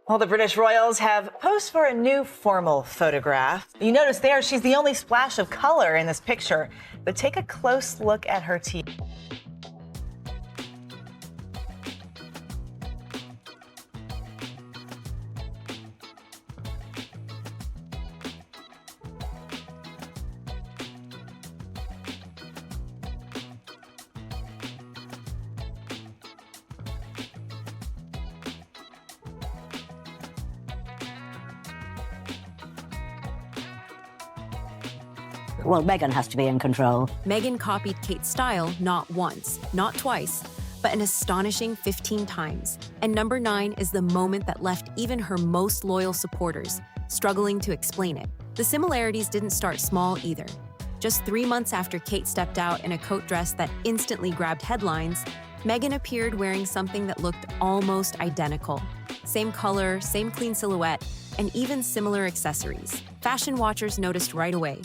Well, the British royals have posed for a new formal photograph. You notice there she's the only splash of color in this picture. But take a close look at her teeth. Well, Meghan has to be in control. Meghan copied Kate's style not once, not twice, but an astonishing 15 times. And number 9 is the moment that left even her most loyal supporters struggling to explain it. The similarities didn't start small either. Just 3 months after Kate stepped out in a coat dress that instantly grabbed headlines, Meghan appeared wearing something that looked almost identical. Same color, same clean silhouette, and even similar accessories. Fashion watchers noticed right away.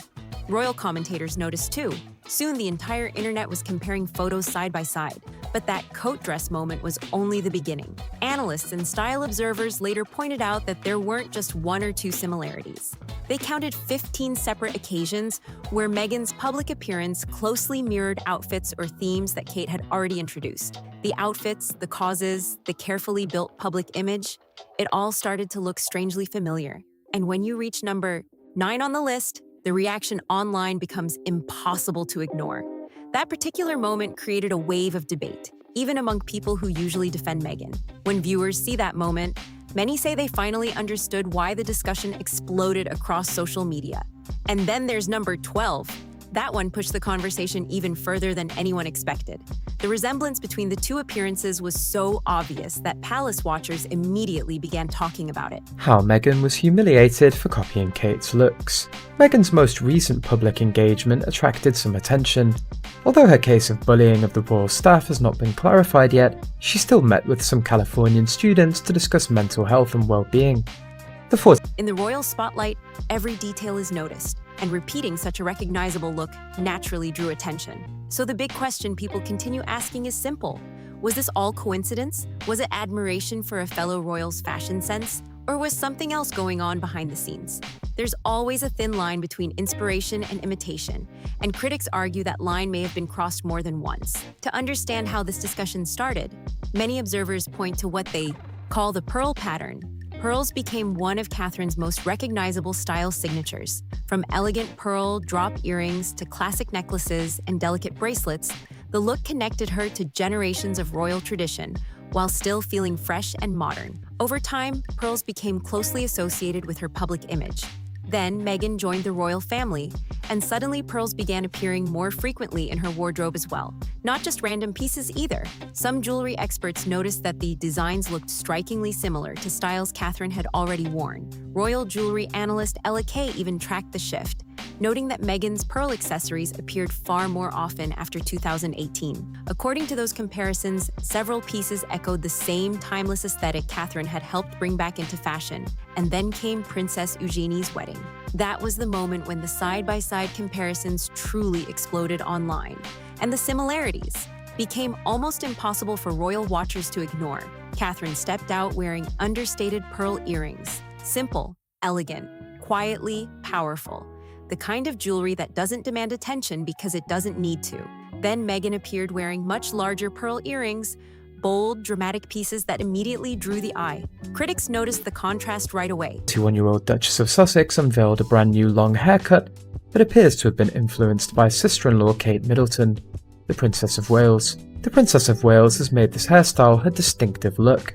Royal commentators noticed too. Soon the entire internet was comparing photos side by side. But that coat dress moment was only the beginning. Analysts and style observers later pointed out that there weren't just 1 or 2 similarities. They counted 15 separate occasions where Meghan's public appearance closely mirrored outfits or themes that Kate had already introduced. The outfits, the causes, the carefully built public image, it all started to look strangely familiar. And when you reach number 9 on the list, the reaction online becomes impossible to ignore. That particular moment created a wave of debate, even among people who usually defend Meghan. When viewers see that moment, many say they finally understood why the discussion exploded across social media. And then there's number 12. That one pushed the conversation even further than anyone expected. The resemblance between the two appearances was so obvious that palace watchers immediately began talking about it. How Meghan was humiliated for copying Kate's looks. Meghan's most recent public engagement attracted some attention. Although her case of bullying of the royal staff has not been clarified yet, she still met with some Californian students to discuss mental health and well-being. In the royal spotlight, every detail is noticed, and repeating such a recognizable look naturally drew attention. So the big question people continue asking is simple. Was this all coincidence? Was it admiration for a fellow royal's fashion sense? Or was something else going on behind the scenes? There's always a thin line between inspiration and imitation, and critics argue that line may have been crossed more than once. To understand how this discussion started, many observers point to what they call the pearl pattern. Pearls became one of Catherine's most recognizable style signatures. From elegant pearl drop earrings to classic necklaces and delicate bracelets, the look connected her to generations of royal tradition, while still feeling fresh and modern. Over time, pearls became closely associated with her public image. Then Meghan joined the royal family, and suddenly pearls began appearing more frequently in her wardrobe as well. Not just random pieces either. Some jewelry experts noticed that the designs looked strikingly similar to styles Catherine had already worn. Royal jewelry analyst Ella Kay even tracked the shift, noting that Meghan's pearl accessories appeared far more often after 2018. According to those comparisons, several pieces echoed the same timeless aesthetic Catherine had helped bring back into fashion. And then came Princess Eugenie's wedding. That was the moment when the side-by-side comparisons truly exploded online. And the similarities became almost impossible for royal watchers to ignore. Catherine stepped out wearing understated pearl earrings. Simple, elegant, quietly powerful. The kind of jewelry that doesn't demand attention because it doesn't need to. Then Meghan appeared wearing much larger pearl earrings, bold, dramatic pieces that immediately drew the eye. Critics noticed the contrast right away. 21-year-old Duchess of Sussex unveiled a brand new long haircut that appears to have been influenced by sister-in-law Kate Middleton, the Princess of Wales. The Princess of Wales has made this hairstyle her distinctive look,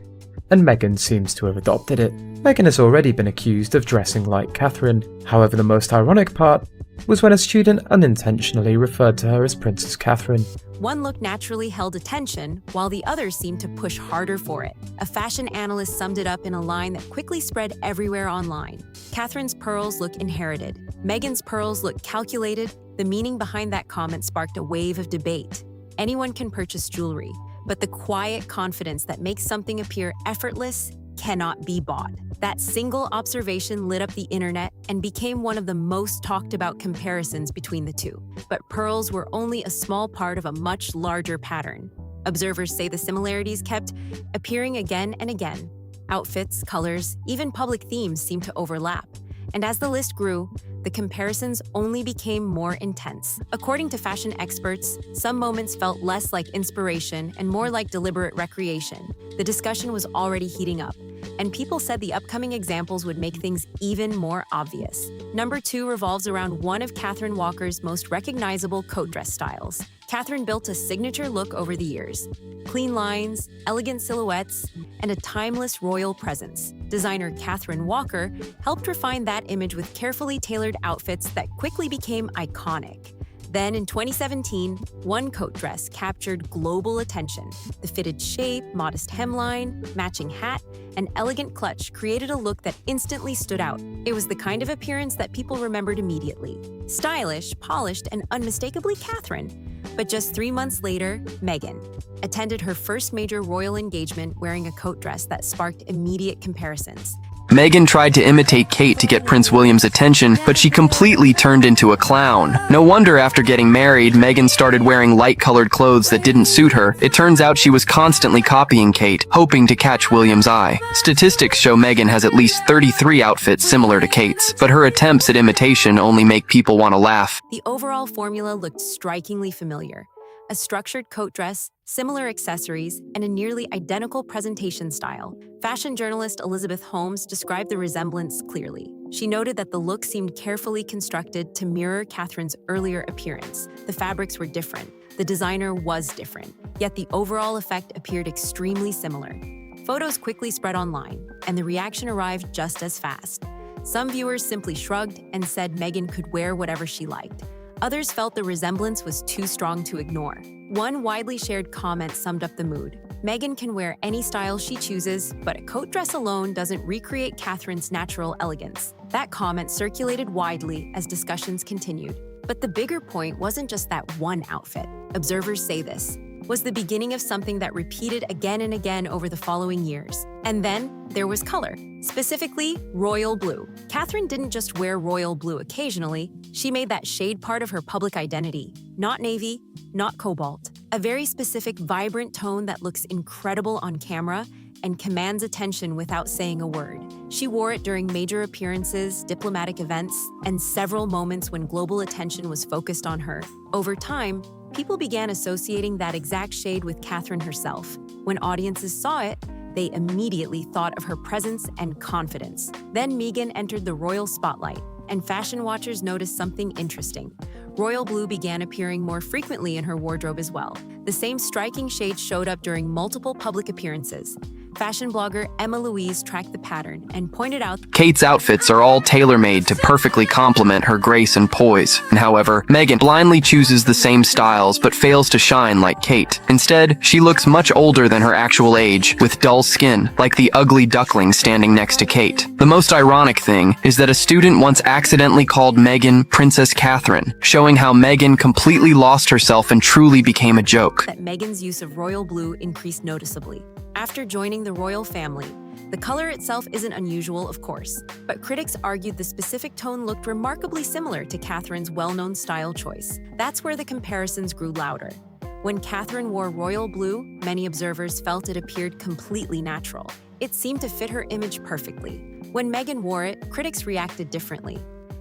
and Meghan seems to have adopted it. Meghan has already been accused of dressing like Catherine. However, the most ironic part was when a student unintentionally referred to her as Princess Catherine. One look naturally held attention, while the other seemed to push harder for it. A fashion analyst summed it up in a line that quickly spread everywhere online. Catherine's pearls look inherited. Meghan's pearls look calculated. The meaning behind that comment sparked a wave of debate. Anyone can purchase jewelry, but the quiet confidence that makes something appear effortless cannot be bought. That single observation lit up the internet and became one of the most talked about comparisons between the two. But pearls were only a small part of a much larger pattern. Observers say the similarities kept appearing again and again. Outfits, colors, even public themes seemed to overlap. And as the list grew, the comparisons only became more intense. According to fashion experts, some moments felt less like inspiration and more like deliberate recreation. The discussion was already heating up, and people said the upcoming examples would make things even more obvious. Number 2 revolves around one of Catherine Walker's most recognizable coat dress styles. Catherine built a signature look over the years. Clean lines, elegant silhouettes, and a timeless royal presence. Designer Catherine Walker helped refine that image with carefully tailored outfits that quickly became iconic. Then in 2017, one coat dress captured global attention. The fitted shape, modest hemline, matching hat, and elegant clutch created a look that instantly stood out. It was the kind of appearance that people remembered immediately. Stylish, polished, and unmistakably Catherine. But just 3 months later, Meghan attended her first major royal engagement wearing a coat dress that sparked immediate comparisons. Meghan tried to imitate Kate to get Prince William's attention, but she completely turned into a clown. No wonder after getting married, Meghan started wearing light-colored clothes that didn't suit her. It turns out she was constantly copying Kate, hoping to catch William's eye. Statistics show Meghan has at least 33 outfits similar to Kate's, but her attempts at imitation only make people want to laugh. The overall formula looked strikingly familiar. A structured coat dress, similar accessories, and a nearly identical presentation style. Fashion journalist Elizabeth Holmes described the resemblance clearly. She noted that the look seemed carefully constructed to mirror Catherine's earlier appearance. The fabrics were different. The designer was different. Yet the overall effect appeared extremely similar. Photos quickly spread online, and the reaction arrived just as fast. Some viewers simply shrugged and said Meghan could wear whatever she liked. Others felt the resemblance was too strong to ignore. One widely shared comment summed up the mood. Meghan can wear any style she chooses, but a coat dress alone doesn't recreate Catherine's natural elegance. That comment circulated widely as discussions continued. But the bigger point wasn't just that one outfit. Observers say this was the beginning of something that repeated again and again over the following years. And then there was color, specifically royal blue. Catherine didn't just wear royal blue occasionally, she made that shade part of her public identity. Not navy, not cobalt. A very specific, vibrant tone that looks incredible on camera and commands attention without saying a word. She wore it during major appearances, diplomatic events, and several moments when global attention was focused on her. Over time, people began associating that exact shade with Catherine herself. When audiences saw it, they immediately thought of her presence and confidence. Then Meghan entered the royal spotlight, and fashion watchers noticed something interesting. Royal blue began appearing more frequently in her wardrobe as well. The same striking shade showed up during multiple public appearances. Fashion blogger Emma Louise tracked the pattern and pointed out Kate's outfits are all tailor-made to perfectly complement her grace and poise. And however, Meghan blindly chooses the same styles but fails to shine like Kate. Instead, she looks much older than her actual age, with dull skin, like the ugly duckling standing next to Kate. The most ironic thing is that a student once accidentally called Meghan Princess Catherine, showing how Meghan completely lost herself and truly became a joke. that Meghan's use of royal blue increased noticeably. After joining the royal family, the color itself isn't unusual, of course, but critics argued the specific tone looked remarkably similar to Catherine's well-known style choice. That's where the comparisons grew louder. When Catherine wore royal blue, many observers felt it appeared completely natural. It seemed to fit her image perfectly. When Meghan wore it, critics reacted differently.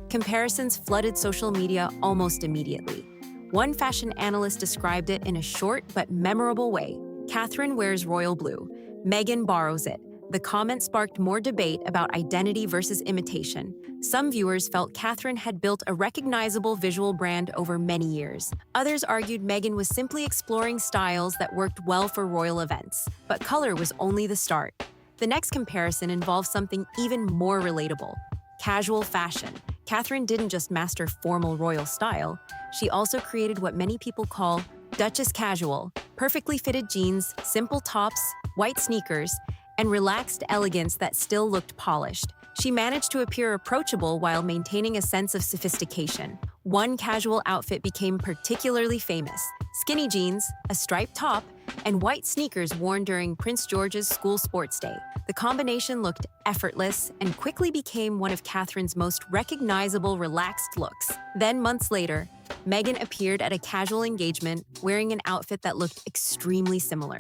Comparisons flooded social media almost immediately. One fashion analyst described it in a short but memorable way. Catherine wears royal blue. Meghan borrows it. The comment sparked more debate about identity versus imitation. Some viewers felt Catherine had built a recognizable visual brand over many years. Others argued Meghan was simply exploring styles that worked well for royal events. But color was only the start. The next comparison involves something even more relatable: casual fashion. Catherine didn't just master formal royal style, she also created what many people call Duchess casual, perfectly fitted jeans, simple tops, white sneakers, and relaxed elegance that still looked polished. She managed to appear approachable while maintaining a sense of sophistication. One casual outfit became particularly famous: skinny jeans, a striped top, and white sneakers worn during Prince George's school sports day. The combination looked effortless and quickly became one of Catherine's most recognizable relaxed looks. Then, months later, Meghan appeared at a casual engagement wearing an outfit that looked extremely similar: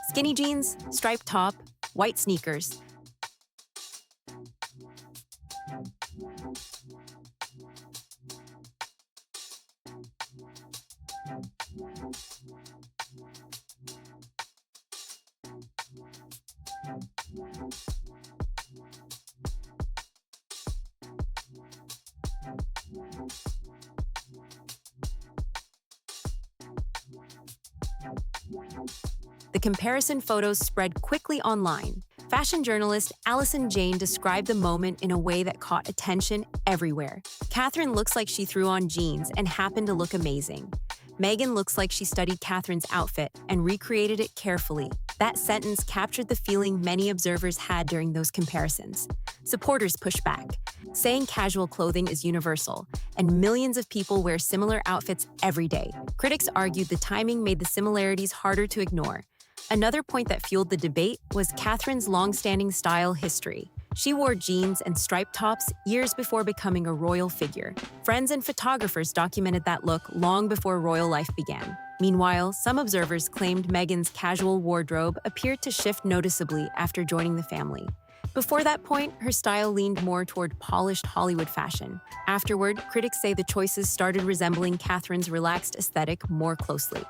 skinny jeans, striped top, white sneakers. The comparison photos spread quickly online. Fashion journalist Allison Jane described the moment in a way that caught attention everywhere. Catherine looks like she threw on jeans and happened to look amazing. Meghan looks like she studied Catherine's outfit and recreated it carefully. That sentence captured the feeling many observers had during those comparisons. Supporters pushed back, saying casual clothing is universal, and millions of people wear similar outfits every day. Critics argued the timing made the similarities harder to ignore. Another point that fueled the debate was Catherine's long-standing style history. She wore jeans and striped tops years before becoming a royal figure. Friends and photographers documented that look long before royal life began. Meanwhile, some observers claimed Meghan's casual wardrobe appeared to shift noticeably after joining the family. Before that point, her style leaned more toward polished Hollywood fashion. Afterward, critics say the choices started resembling Catherine's relaxed aesthetic more closely.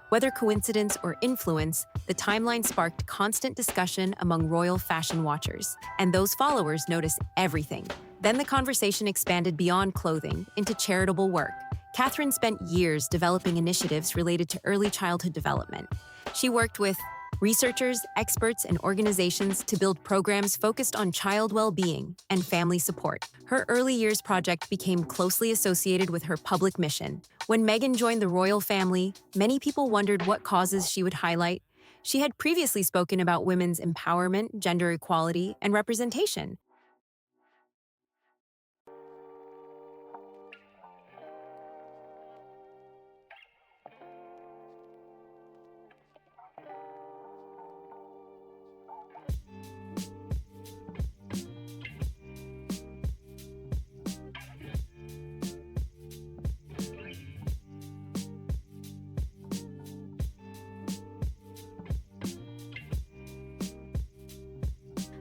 Whether coincidence or influence, the timeline sparked constant discussion among royal fashion watchers, and those followers noticed everything. Then the conversation expanded beyond clothing into charitable work. Catherine spent years developing initiatives related to early childhood development. She worked with researchers, experts, and organizations to build programs focused on child well-being and family support. Her early years project became closely associated with her public mission. When Meghan joined the royal family, many people wondered what causes she would highlight. She had previously spoken about women's empowerment, gender equality, and representation.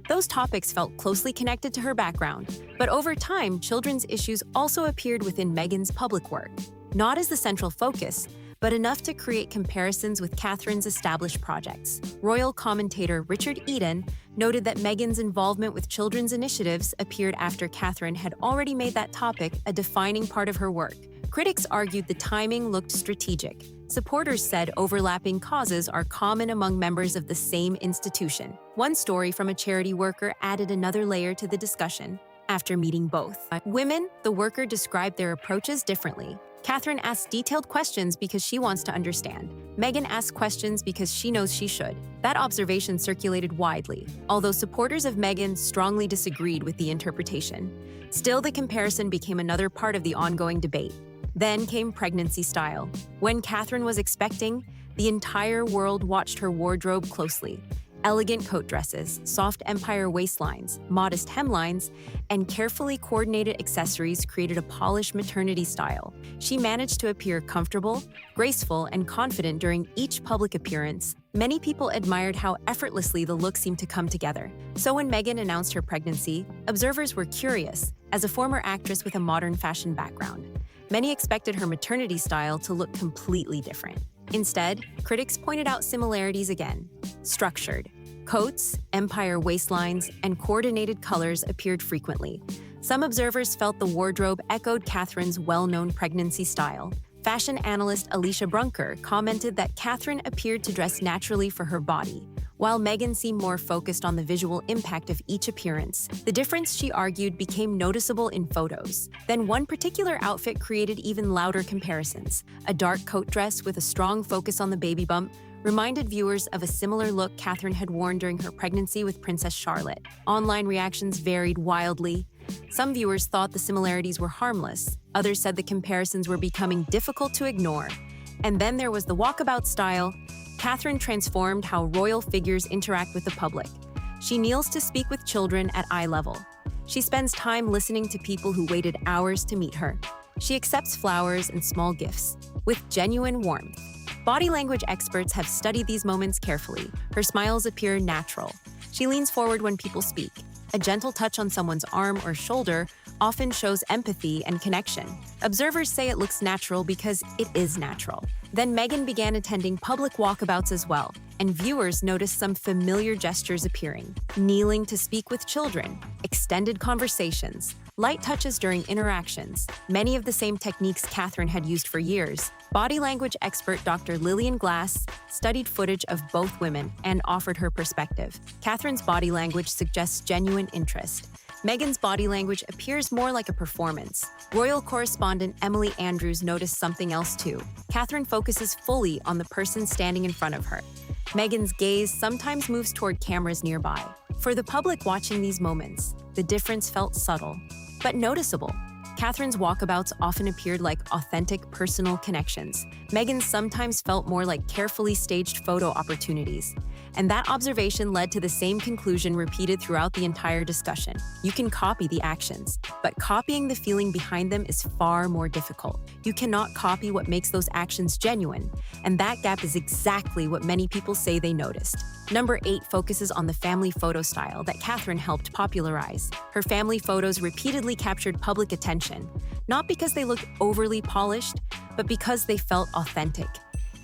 Those topics felt closely connected to her background, but over time, children's issues also appeared within Meghan's public work, not as the central focus, but enough to create comparisons with Catherine's established projects. Royal commentator Richard Eden noted that Meghan's involvement with children's initiatives appeared after Catherine had already made that topic a defining part of her work. Critics argued the timing looked strategic. Supporters said overlapping causes are common among members of the same institution. One story from a charity worker added another layer to the discussion. After meeting both women, the worker described their approaches differently. Catherine asks detailed questions because she wants to understand. Meghan asks questions because she knows she should. That observation circulated widely, although supporters of Meghan strongly disagreed with the interpretation. Still, the comparison became another part of the ongoing debate. Then came pregnancy style. When Catherine was expecting, the entire world watched her wardrobe closely. Elegant coat dresses, soft empire waistlines, modest hemlines, and carefully coordinated accessories created a polished maternity style. She managed to appear comfortable, graceful, and confident during each public appearance. Many people admired how effortlessly the look seemed to come together. So when Meghan announced her pregnancy, observers were curious, as a former actress with a modern fashion background. Many expected her maternity style to look completely different. Instead, critics pointed out similarities again. Structured. Coats, empire waistlines, and coordinated colors appeared frequently. Some observers felt the wardrobe echoed Catherine's well-known pregnancy style. Fashion analyst Alicia Brunker commented that Catherine appeared to dress naturally for her body, while Meghan seemed more focused on the visual impact of each appearance. The difference, she argued, became noticeable in photos. Then one particular outfit created even louder comparisons. A dark coat dress with a strong focus on the baby bump reminded viewers of a similar look Catherine had worn during her pregnancy with Princess Charlotte. Online reactions varied wildly. Some viewers thought the similarities were harmless. Others said the comparisons were becoming difficult to ignore. And then there was the walkabout style. Catherine transformed how royal figures interact with the public. She kneels to speak with children at eye level. She spends time listening to people who waited hours to meet her. She accepts flowers and small gifts with genuine warmth. Body language experts have studied these moments carefully. Her smiles appear natural. She leans forward when people speak. A gentle touch on someone's arm or shoulder often shows empathy and connection. Observers say it looks natural because it is natural. Then Meghan began attending public walkabouts as well, and viewers noticed some familiar gestures appearing. Kneeling to speak with children, extended conversations, light touches during interactions, many of the same techniques Catherine had used for years. Body language expert Dr. Lillian Glass studied footage of both women and offered her perspective. Catherine's body language suggests genuine interest. Meghan's body language appears more like a performance. Royal correspondent Emily Andrews noticed something else too. Catherine focuses fully on the person standing in front of her. Meghan's gaze sometimes moves toward cameras nearby. For the public watching these moments, the difference felt subtle, but noticeable. Catherine's walkabouts often appeared like authentic personal connections. Meghan's sometimes felt more like carefully staged photo opportunities. And that observation led to the same conclusion repeated throughout the entire discussion. You can copy the actions, but copying the feeling behind them is far more difficult. You cannot copy what makes those actions genuine, and that gap is exactly what many people say they noticed. Number 8 focuses on the family photo style that Catherine helped popularize. Her family photos repeatedly captured public attention, not because they looked overly polished, but because they felt authentic.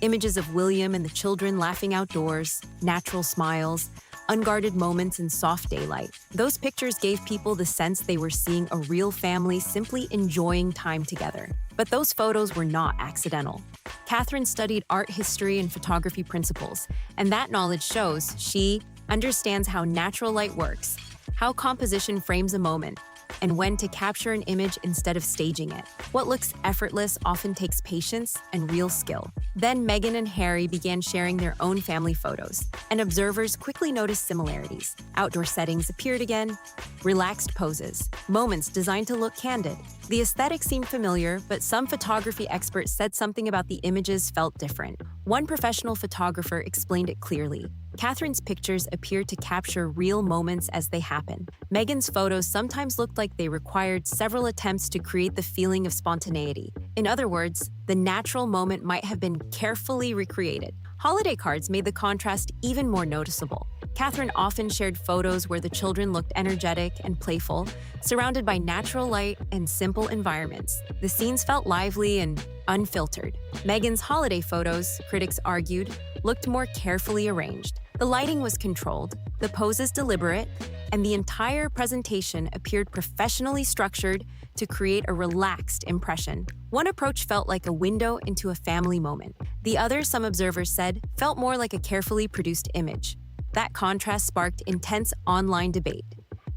Images of William and the children laughing outdoors, natural smiles, unguarded moments in soft daylight. Those pictures gave people the sense they were seeing a real family simply enjoying time together. But those photos were not accidental. Catherine studied art history and photography principles, and that knowledge shows she understands how natural light works, how composition frames a moment, and when to capture an image instead of staging it. What looks effortless often takes patience and real skill. Then Meghan and Harry began sharing their own family photos, and observers quickly noticed similarities. Outdoor settings appeared again, relaxed poses, moments designed to look candid. The aesthetic seemed familiar, but some photography experts said something about the images felt different. One professional photographer explained it clearly. Catherine's pictures appeared to capture real moments as they happen. Meghan's photos sometimes looked like they required several attempts to create the feeling of spontaneity. In other words, the natural moment might have been carefully recreated. Holiday cards made the contrast even more noticeable. Catherine often shared photos where the children looked energetic and playful, surrounded by natural light and simple environments. The scenes felt lively and unfiltered. Meghan's holiday photos, critics argued, looked more carefully arranged. The lighting was controlled, the poses deliberate, and the entire presentation appeared professionally structured to create a relaxed impression. One approach felt like a window into a family moment. The other, some observers said, felt more like a carefully produced image. That contrast sparked intense online debate.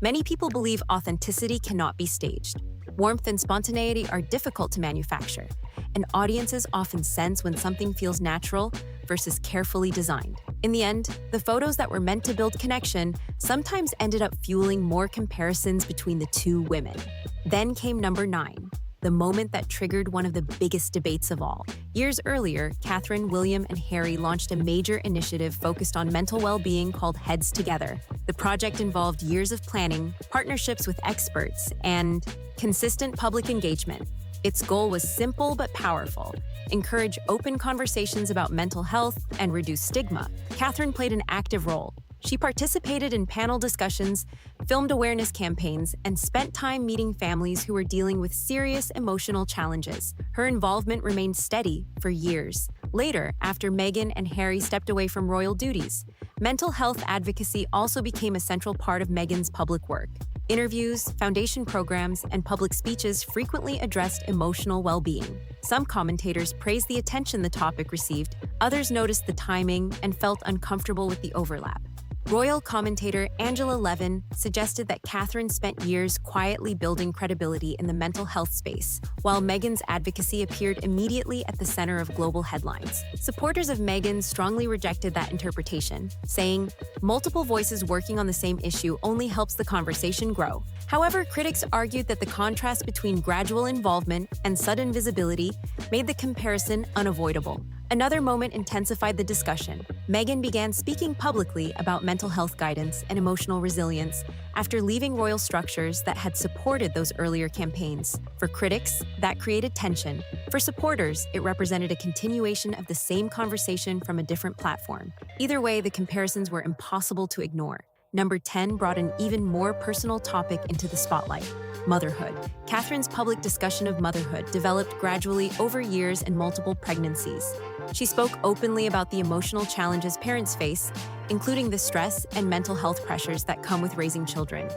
Many people believe authenticity cannot be staged. Warmth and spontaneity are difficult to manufacture, and audiences often sense when something feels natural versus carefully designed. In the end, the photos that were meant to build connection sometimes ended up fueling more comparisons between the two women. Then came number 9, the moment that triggered one of the biggest debates of all. Years earlier, Catherine, William, and Harry launched a major initiative focused on mental well-being called Heads Together. The project involved years of planning, partnerships with experts, and consistent public engagement. Its goal was simple but powerful: encourage open conversations about mental health and reduce stigma. Catherine played an active role. She participated in panel discussions, filmed awareness campaigns, and spent time meeting families who were dealing with serious emotional challenges. Her involvement remained steady for years. Later, after Meghan and Harry stepped away from royal duties, mental health advocacy also became a central part of Meghan's public work. Interviews, foundation programs, and public speeches frequently addressed emotional well-being. Some commentators praised the attention the topic received, others noticed the timing and felt uncomfortable with the overlap. Royal commentator Angela Levin suggested that Catherine spent years quietly building credibility in the mental health space, while Meghan's advocacy appeared immediately at the center of global headlines. Supporters of Meghan strongly rejected that interpretation, saying, "Multiple voices working on the same issue only helps the conversation grow." However, critics argued that the contrast between gradual involvement and sudden visibility made the comparison unavoidable. Another moment intensified the discussion. Meghan began speaking publicly about mental health guidance and emotional resilience after leaving royal structures that had supported those earlier campaigns. For critics, that created tension. For supporters, it represented a continuation of the same conversation from a different platform. Either way, the comparisons were impossible to ignore. Number 10 brought an even more personal topic into the spotlight: motherhood. Catherine's public discussion of motherhood developed gradually over years and multiple pregnancies. She spoke openly about the emotional challenges parents face, including the stress and mental health pressures that come with raising children.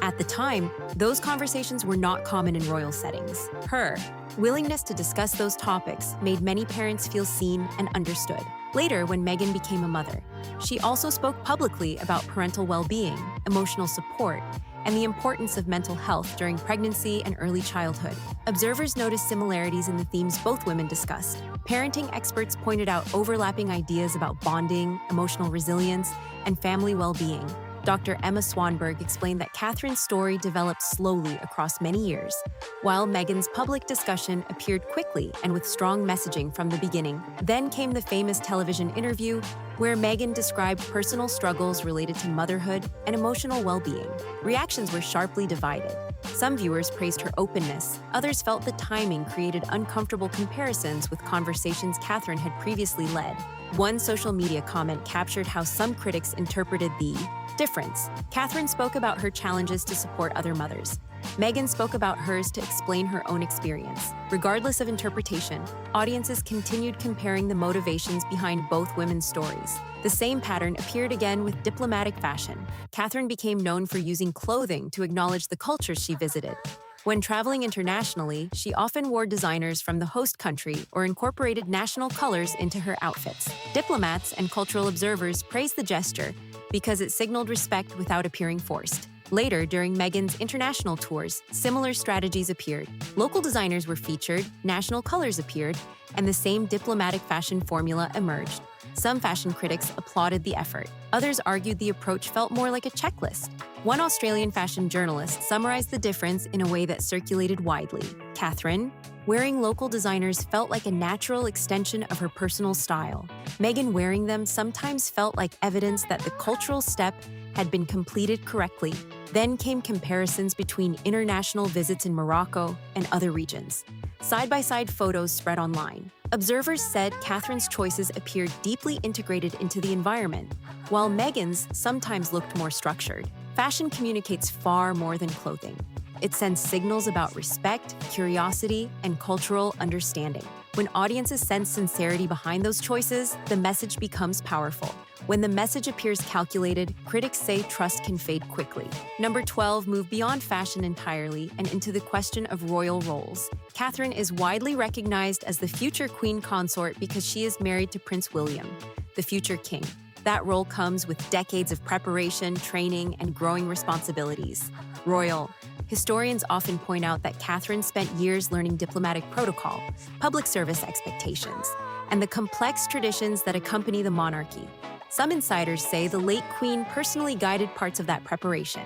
At the time, those conversations were not common in royal settings. Her willingness to discuss those topics made many parents feel seen and understood. Later, when Meghan became a mother, she also spoke publicly about parental well-being, emotional support, and the importance of mental health during pregnancy and early childhood. Observers noticed similarities in the themes both women discussed. Parenting experts pointed out overlapping ideas about bonding, emotional resilience, and family well-being. Dr. Emma Swanberg explained that Catherine's story developed slowly across many years, while Meghan's public discussion appeared quickly and with strong messaging from the beginning. Then came the famous television interview, where Meghan described personal struggles related to motherhood and emotional well-being. Reactions were sharply divided. Some viewers praised her openness, others felt the timing created uncomfortable comparisons with conversations Catherine had previously led. One social media comment captured how some critics interpreted the difference. Catherine spoke about her challenges to support other mothers. Meghan spoke about hers to explain her own experience. Regardless of interpretation, audiences continued comparing the motivations behind both women's stories. The same pattern appeared again with diplomatic fashion. Catherine became known for using clothing to acknowledge the cultures she visited. When traveling internationally, she often wore designers from the host country or incorporated national colors into her outfits. Diplomats and cultural observers praised the gesture because it signaled respect without appearing forced. Later, during Meghan's international tours, similar strategies appeared. Local designers were featured, national colors appeared, and the same diplomatic fashion formula emerged. Some fashion critics applauded the effort. Others argued the approach felt more like a checklist. One Australian fashion journalist summarized the difference in a way that circulated widely. Catherine, wearing local designers felt like a natural extension of her personal style. Meghan wearing them sometimes felt like evidence that the cultural step had been completed correctly. Then came comparisons between international visits in Morocco and other regions. Side-by-side photos spread online. Observers said Catherine's choices appeared deeply integrated into the environment, while Meghan's sometimes looked more structured. Fashion communicates far more than clothing. It sends signals about respect, curiosity, and cultural understanding. When audiences sense sincerity behind those choices, the message becomes powerful. When the message appears calculated, critics say trust can fade quickly. Number 12 moved beyond fashion entirely and into the question of royal roles. Catherine is widely recognized as the future queen consort because she is married to Prince William, the future king. That role comes with decades of preparation, training, and growing responsibilities. Royal. Historians often point out that Catherine spent years learning diplomatic protocol, public service expectations, and the complex traditions that accompany the monarchy. Some insiders say the late queen personally guided parts of that preparation.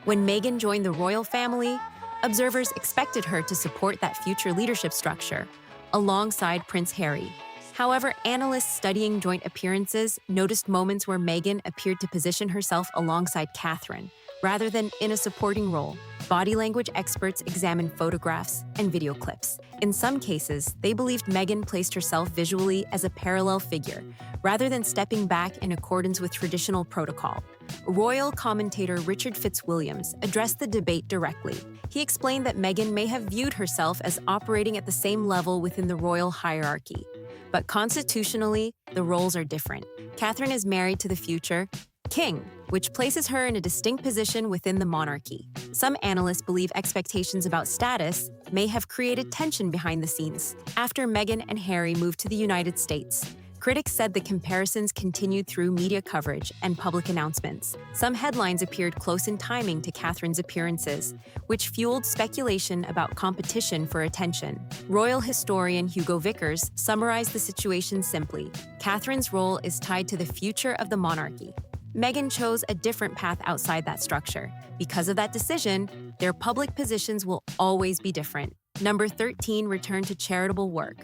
When Meghan joined the royal family, observers expected her to support that future leadership structure, alongside Prince Harry. However, analysts studying joint appearances noticed moments where Meghan appeared to position herself alongside Catherine, rather than in a supporting role. Body language experts examined photographs and video clips. In some cases, they believed Meghan placed herself visually as a parallel figure, rather than stepping back in accordance with traditional protocol. Royal commentator Richard Fitzwilliams addressed the debate directly. He explained that Meghan may have viewed herself as operating at the same level within the royal hierarchy. But constitutionally, the roles are different. Catherine is married to the future king, which places her in a distinct position within the monarchy. Some analysts believe expectations about status may have created tension behind the scenes. After Meghan and Harry moved to the United States, critics said the comparisons continued through media coverage and public announcements. Some headlines appeared close in timing to Catherine's appearances, which fueled speculation about competition for attention. Royal historian Hugo Vickers summarized the situation simply: Catherine's role is tied to the future of the monarchy. Meghan chose a different path outside that structure. Because of that decision, their public positions will always be different. Number 13 returned to charitable work.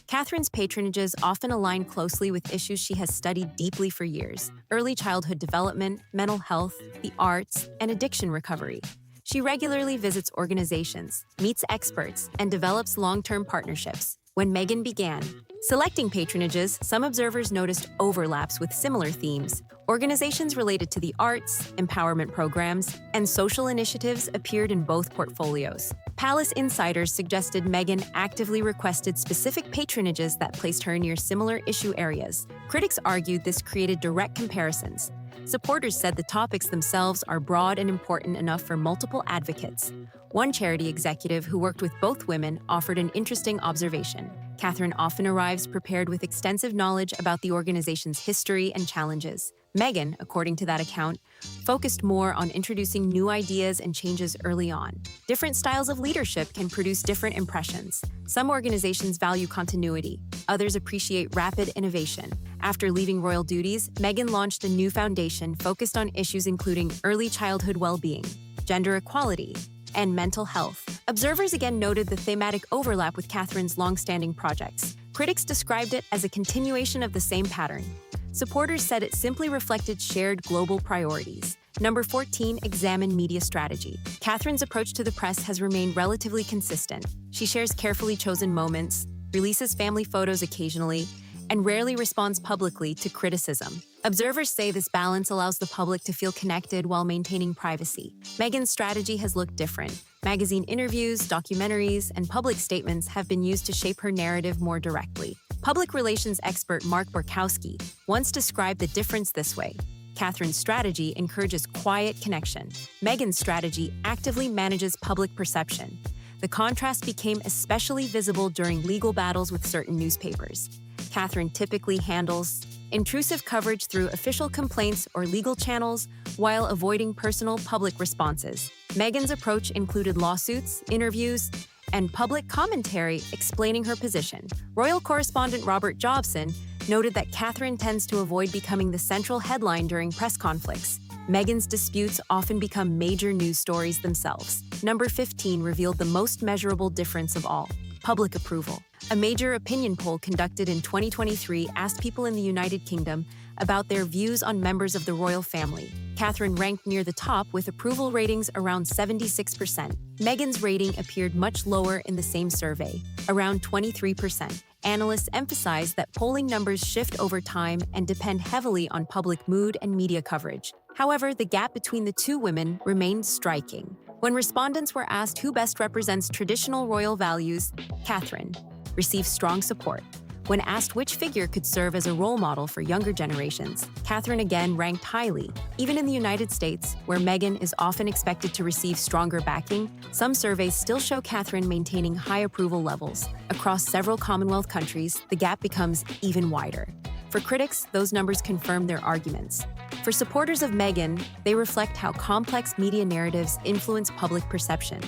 Catherine's patronages often align closely with issues she has studied deeply for years: early childhood development, mental health, the arts, and addiction recovery. She regularly visits organizations, meets experts, and develops long-term partnerships. When Meghan began, Selecting patronages, some observers noticed overlaps with similar themes. Organizations related to the arts, empowerment programs, and social initiatives appeared in both portfolios. Palace insiders suggested Meghan actively requested specific patronages that placed her near similar issue areas. Critics argued this created direct comparisons. Supporters said the topics themselves are broad and important enough for multiple advocates. One charity executive who worked with both women offered an interesting observation. Catherine often arrives prepared with extensive knowledge about the organization's history and challenges. Meghan, according to that account, focused more on introducing new ideas and changes early on. Different styles of leadership can produce different impressions. Some organizations value continuity, others appreciate rapid innovation. After leaving royal duties, Meghan launched a new foundation focused on issues including early childhood well-being, gender equality, and mental health. Observers again noted the thematic overlap with Catherine's long-standing projects. Critics described it as a continuation of the same pattern. Supporters said it simply reflected shared global priorities. Number 14, examine media strategy. Catherine's approach to the press has remained relatively consistent. She shares carefully chosen moments, releases family photos occasionally, and rarely responds publicly to criticism. Observers say this balance allows the public to feel connected while maintaining privacy. Meghan's strategy has looked different. Magazine interviews, documentaries, and public statements have been used to shape her narrative more directly. Public relations expert Mark Borkowski once described the difference this way. Catherine's strategy encourages quiet connection. Meghan's strategy actively manages public perception. The contrast became especially visible during legal battles with certain newspapers. Catherine typically handles intrusive coverage through official complaints or legal channels while avoiding personal public responses. Meghan's approach included lawsuits, interviews, and public commentary explaining her position. Royal correspondent Robert Jobson noted that Catherine tends to avoid becoming the central headline during press conflicts. Meghan's disputes often become major news stories themselves. Number 15 revealed the most measurable difference of all: public approval. A major opinion poll conducted in 2023 asked people in the United Kingdom about their views on members of the royal family. Catherine ranked near the top with approval ratings around 76%. Meghan's rating appeared much lower in the same survey, around 23%. Analysts emphasize that polling numbers shift over time and depend heavily on public mood and media coverage. However, the gap between the two women remained striking. When respondents were asked who best represents traditional royal values, Catherine received strong support. When asked which figure could serve as a role model for younger generations, Catherine again ranked highly. Even in the United States, where Meghan is often expected to receive stronger backing, some surveys still show Catherine maintaining high approval levels. Across several Commonwealth countries, the gap becomes even wider. For critics, those numbers confirm their arguments. For supporters of Meghan, they reflect how complex media narratives influence public perception.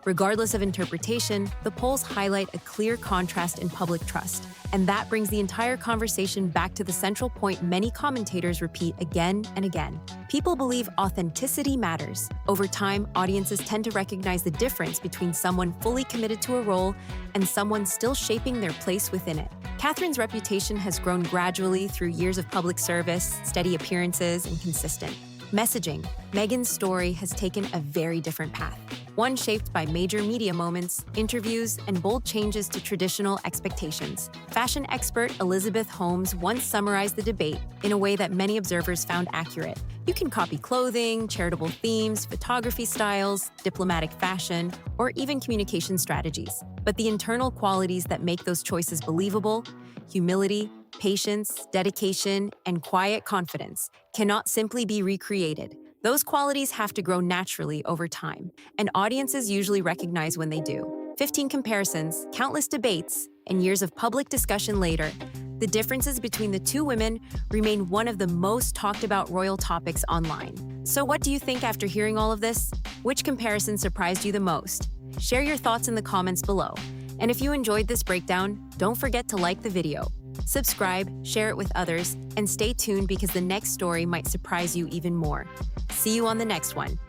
Regardless of interpretation, the polls highlight a clear contrast in public trust, and that brings the entire conversation back to the central point many commentators repeat again and again. People believe authenticity matters. Over time, audiences tend to recognize the difference between someone fully committed to a role and someone still shaping their place within it. Catherine's reputation has grown gradually through years of public service, steady appearances, and consistent messaging. Meghan's story has taken a very different path, one shaped by major media moments, interviews, and bold changes to traditional expectations. Fashion expert Elizabeth Holmes once summarized the debate in a way that many observers found accurate. You can copy clothing, charitable themes, photography styles, diplomatic fashion, or even communication strategies. But the internal qualities that make those choices believable, humility, patience, dedication, and quiet confidence, cannot simply be recreated. Those qualities have to grow naturally over time, and audiences usually recognize when they do. 15 comparisons, countless debates, and years of public discussion later, the differences between the two women remain one of the most talked about royal topics online. So what do you think after hearing all of this? Which comparison surprised you the most? Share your thoughts in the comments below. And if you enjoyed this breakdown, don't forget to like the video. Subscribe, share it with others, and stay tuned because the next story might surprise you even more. See you on the next one.